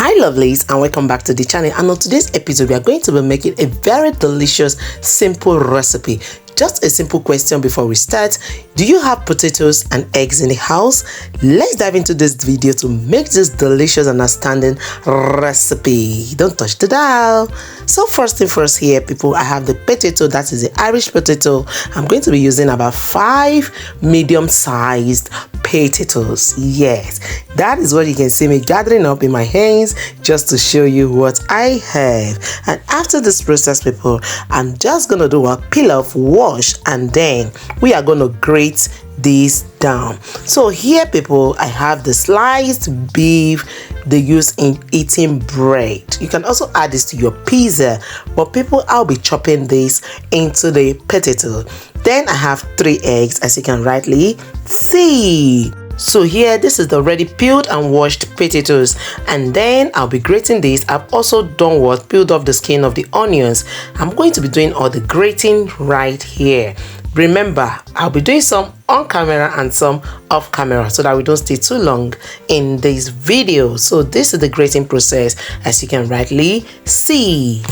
Hi lovelies, and welcome back to the channel. And on today's episode we are going to be making a very delicious simple recipe. Just a simple question before we start: do you have potatoes and eggs in the house? Let's dive into this video to make this delicious and outstanding recipe. Don't touch the dial. So first thing first here, people, I have the potato. That is the Irish potato. I'm going to be using about 5 medium-sized potatoes. Yes, that is what you can see me gathering up in my hands just to show you what I have. And after this process, people, I'm just gonna do a peel off, wash, and then we are gonna grate this down. So here, people, I have the sliced beef they use in eating bread. You can also add this to your pizza, but people, I'll be chopping this into the potato. Then I have 3 eggs, as you can rightly see. So here, this is the already peeled and washed potatoes, and then I'll be grating this. I've also done what? Peeled off the skin of the onions. I'm going to be doing all the grating right here. Remember, I'll be doing some on camera and some off camera so that we don't stay too long in this video. So this is the grating process, as you can rightly see.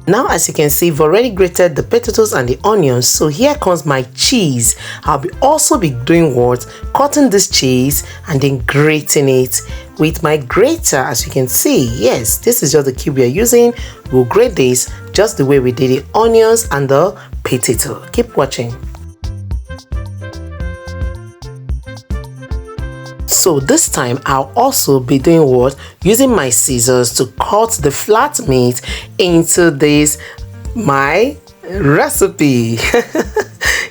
Now, as you can see, we've already grated the potatoes and the onions. So here comes my cheese. I'll also be doing what? Cutting this cheese and then grating it with my grater, as you can see. Yes, this is just the cube we are using. We'll grate this just the way we did the onions and the potato. Keep watching. So this time I'll also be doing what? Using my scissors to cut the flat meat into this my recipe.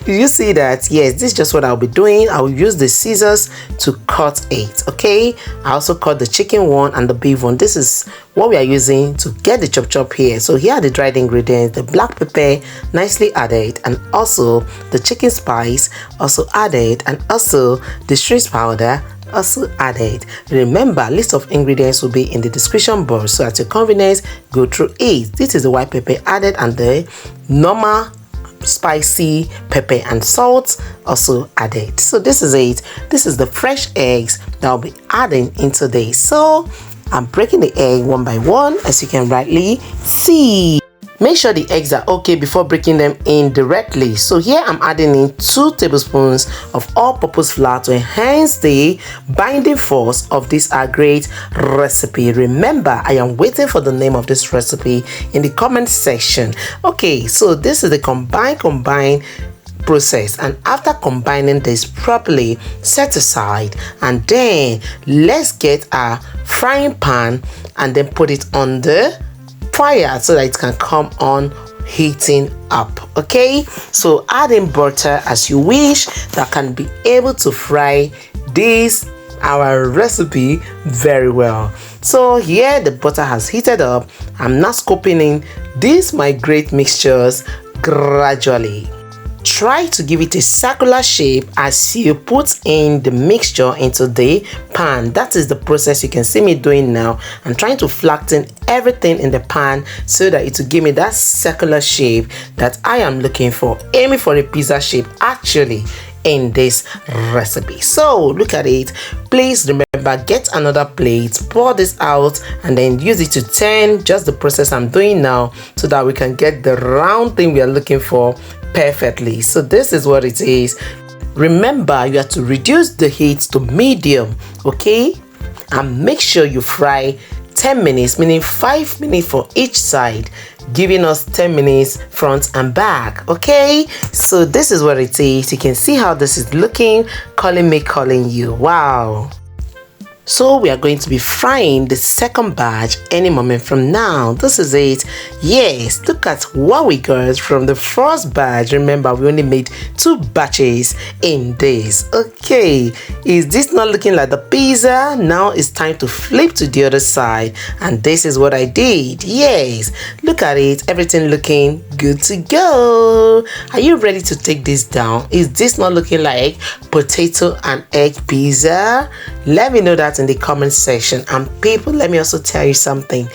Did you see that? Yes, this is just what I'll be doing. I'll use the scissors to cut it. Okay, I also cut the chicken one and the beef one. This is what we are using to get the chop here. So here are the dried ingredients: the black pepper nicely added, and also the chicken spice also added, and also the shrimp powder also added. Remember, list of ingredients will be in the description box, so at your convenience go through it. This is the white pepper added, and the normal spicy pepper and salt also added. So this is it. This is the fresh eggs that I'll be adding into this. So I'm breaking the egg one by one, as you can rightly see. Make sure the eggs are okay before breaking them in directly. So here I'm adding in 2 tablespoons of all-purpose flour to enhance the binding force of this great recipe. Remember, I am waiting for the name of this recipe in the comment section. Okay, so this is the combine process, and after combining this properly, set aside, and then let's get our frying pan and then put it on the fire so that it can come on heating up. Okay, so add in butter as you wish that can be able to fry this our recipe very well. So here the butter has heated up. I'm now scooping in these my great mixtures gradually. Try to give it a circular shape as you put in the mixture into the pan. That is the process you can see me doing now. I'm trying to flatten everything in the pan so that it will give me that circular shape that I am looking for, aiming for a pizza shape actually in this recipe. So look at it. Please remember, get another plate, pour this out, and then use it to turn, just the process I'm doing now, so that we can get the round thing we are looking for perfectly. So this is what it is. Remember, you have to reduce the heat to medium, okay, and make sure you fry 10 minutes, meaning 5 minutes for each side, giving us 10 minutes front and back. Okay, so this is what it is. You can see how this is looking, calling me, calling you. Wow. So we are going to be frying the second batch any moment from now. This is it. Yes, look at what we got from the first batch. Remember, we only made 2 batches in this. Okay, is this not looking like the pizza? Now it's time to flip to the other side, and this is what I did. Yes, look at it, everything looking good to go. Are you ready to take this down? Is this not looking like potato and egg pizza? Let me know that in the comment section. And people, let me also tell you something.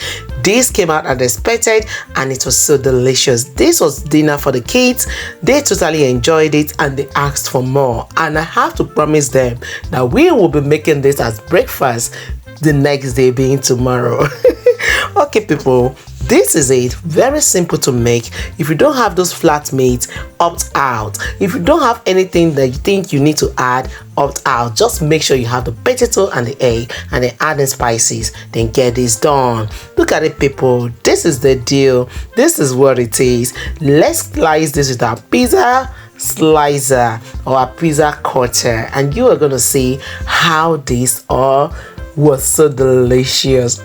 This came out as expected and it was so delicious. This was dinner for the kids. They totally enjoyed it and they asked for more, and I have to promise them that we will be making this as breakfast the next day, being tomorrow. Okay people, this is it. Very simple to make. If you don't have those flat meats, opt out. If you don't have anything that you think you need to add, opt out. Just make sure you have the potato and the egg and then add in spices, then get this done. Look at it people, this is the deal. This is what it is. Let's slice this with our pizza slicer or a pizza cutter, and you are gonna see how this all was so delicious.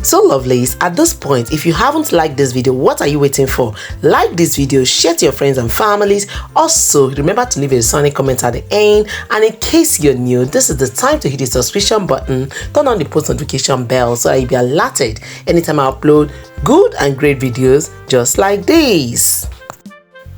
So lovelies, at this point, if you haven't liked this video, what are you waiting for? Like this video, share to your friends and families. Also, remember to leave a sunny comment at the end. And in case you're new, this is the time to hit the subscription button, turn on the post notification bell so that you'll be alerted anytime I upload good and great videos just like this.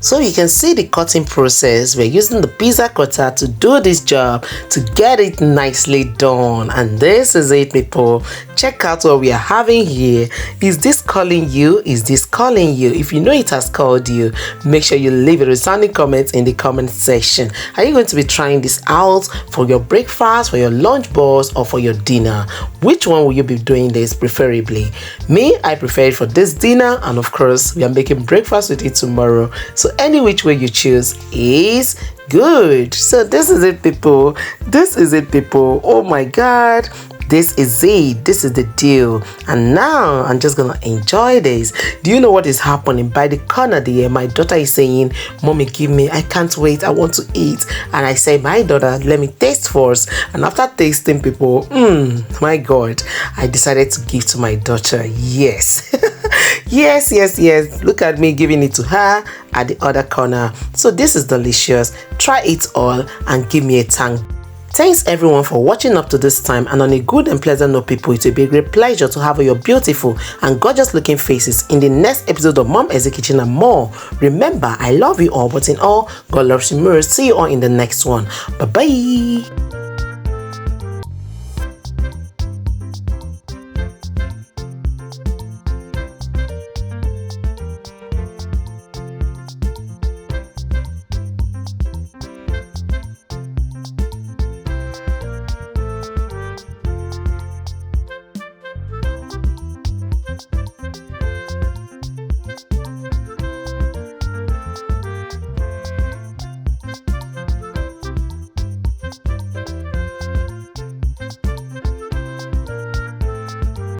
So you can see the cutting process. We're using the pizza cutter to do this job to get it nicely done. And this is it people. Check out what we are having here. Is this calling you? Is this calling you? If you know it has called you, make sure you leave a resounding comment in the comment section. Are you going to be trying this out for your breakfast, for your lunch box, or for your dinner? Which one will you be doing this preferably? Me, I prefer it for this dinner, and of course we are making breakfast with it tomorrow. So any which way you choose is good. So this is it people. This is it people. Oh my god, this is it. This is the deal. And now I'm just gonna enjoy this. Do you know what is happening? By the corner there, my daughter is saying, "Mommy, give me, I can't wait, I want to eat." And I say, my daughter, let me taste first. And after tasting people, my god, I decided to give to my daughter. Yes. yes, look at me giving it to her at the other corner. So this is delicious. Try it all and give me a thank. Thanks everyone for watching up to this time, and on a good and pleasant note people, it will be a great pleasure to have your beautiful and gorgeous looking faces in the next episode of Mom Essy Kitchen and more. Remember, I love you all, but in all, God loves you more. See you all in the next one. Bye bye.